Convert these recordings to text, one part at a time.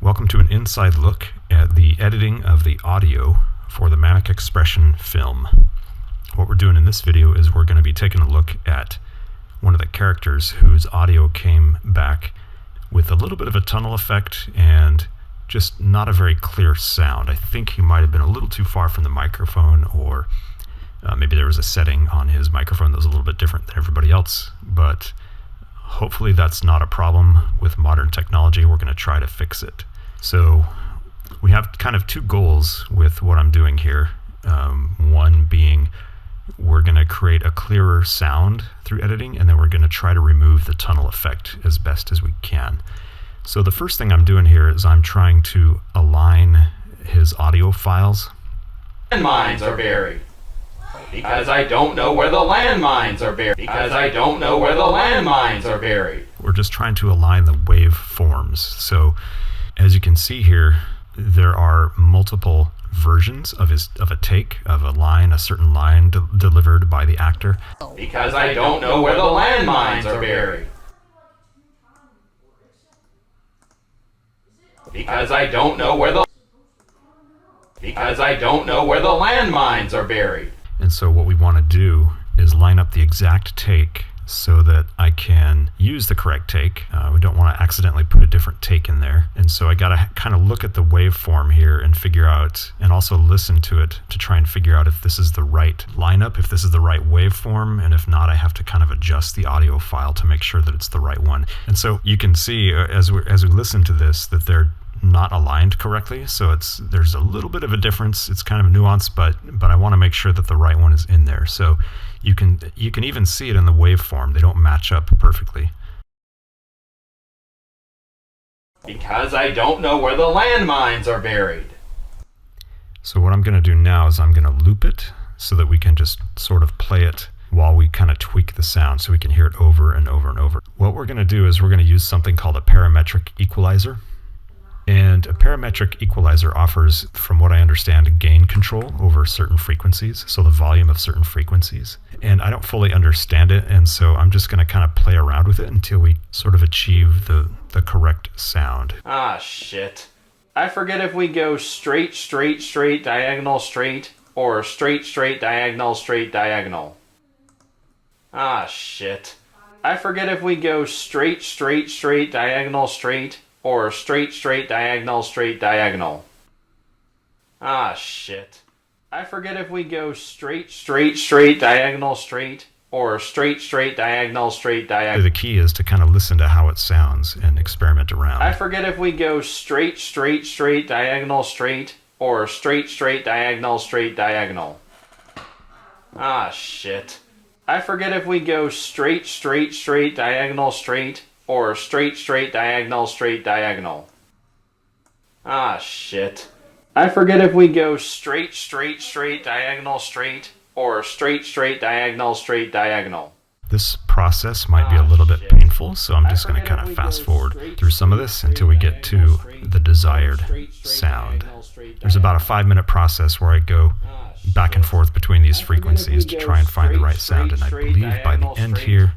Welcome to an inside look at the editing of the audio for the Manic Expression film. What we're doing in this video is we're going to be taking a look at one of the characters whose audio came back with a little bit of a tunnel effect and just not a very clear sound. I think he might have been a little too far from the microphone, or maybe there was a setting on his microphone that was a little bit different than everybody else, but hopefully that's not a problem with modern technology. We're going to try to fix it. So we have kind of two goals with what I'm doing here. One being we're going to create a clearer sound through editing, and then we're going to try to remove the tunnel effect as best as we can. So the first thing I'm doing here is I'm trying to align his audio files. Landmines are buried. Because I don't know where the landmines are buried. Because I don't know where the landmines are buried. We're just trying to align the waveforms. So as you can see here, there are multiple versions of a take, of a line, a certain line delivered by the actor. Because I don't know where the landmines are buried. Because I don't know where the landmines are buried. And so what we want to do is line up the exact take so that I can use the correct take. We don't want to accidentally put a different take in there. And so I got to kind of look at the waveform here and figure out, and also listen to it to try and figure out if this is the right lineup, if this is the right waveform, and if not, I have to kind of adjust the audio file to make sure that it's the right one. And so you can see as we listen to this that they're not aligned correctly, so there's a little bit of a difference. It's kind of nuanced, but I want to make sure that the right one is in there. So you can even see it in the waveform. They don't match up perfectly. Because I don't know where the landmines are buried. So what I'm going to do now is I'm going to loop it so that we can just sort of play it while we kind of tweak the sound so we can hear it over and over and over. What we're going to do is we're going to use something called a Parametric Equalizer. And a parametric equalizer offers, from what I understand, gain control over certain frequencies, so the volume of certain frequencies. And I don't fully understand it, and so I'm just going to kind of play around with it until we sort of achieve the correct sound. Ah, shit. I forget if we go straight, straight, straight, diagonal, straight, or straight, straight, diagonal, straight, diagonal. Ah, shit. I forget if we go straight, straight, straight, diagonal, straight, or straight, straight, diagonal, straight, diagonal. Ah, shit. I forget if we go straight, straight, straight, diagonal, straight, or straight, straight, diagonal, straight, diagonal. The key is to kind of listen to how it sounds and experiment around. I forget if we go straight, straight, straight, diagonal, straight, or straight, straight, diagonal, straight, diagonal. Ah, shit. I forget if we go straight, straight, straight, diagonal, straight, or straight, straight, diagonal, straight, diagonal. Ah, shit. I forget if we go straight, straight, straight, diagonal, straight, or straight, straight, diagonal, straight, diagonal. This process might be a little bit painful, so I'm just going to kind of fast forward through some of this until we get to the desired sound. There's about a 5-minute process where I go back and forth between these frequencies to try and find the right sound, and I believe by the end here,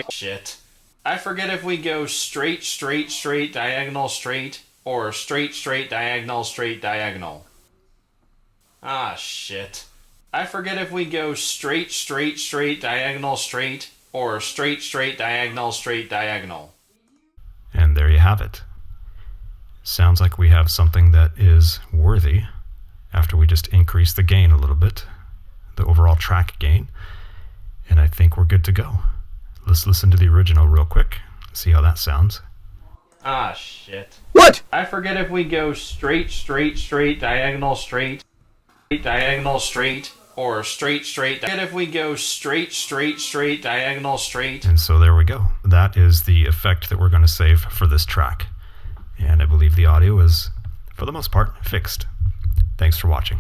Shit. I forget if we go straight, straight, straight, diagonal, straight, or straight, straight, diagonal, straight, diagonal. Ah, shit. I forget if we go straight, straight, straight, diagonal, straight, or straight, straight, diagonal, straight, diagonal. And there you have it. Sounds like we have something that is worthy after we just increase the gain a little bit, the overall track gain, and I think we're good to go. Let's listen to the original real quick, see how that sounds. Ah, shit. What? I forget if we go straight, straight, straight, diagonal, straight, diagonal, straight, or straight, straight. I forget if we go straight, straight, straight, diagonal, straight. And so there we go. That is the effect that we're going to save for this track. And I believe the audio is, for the most part, fixed. Thanks for watching.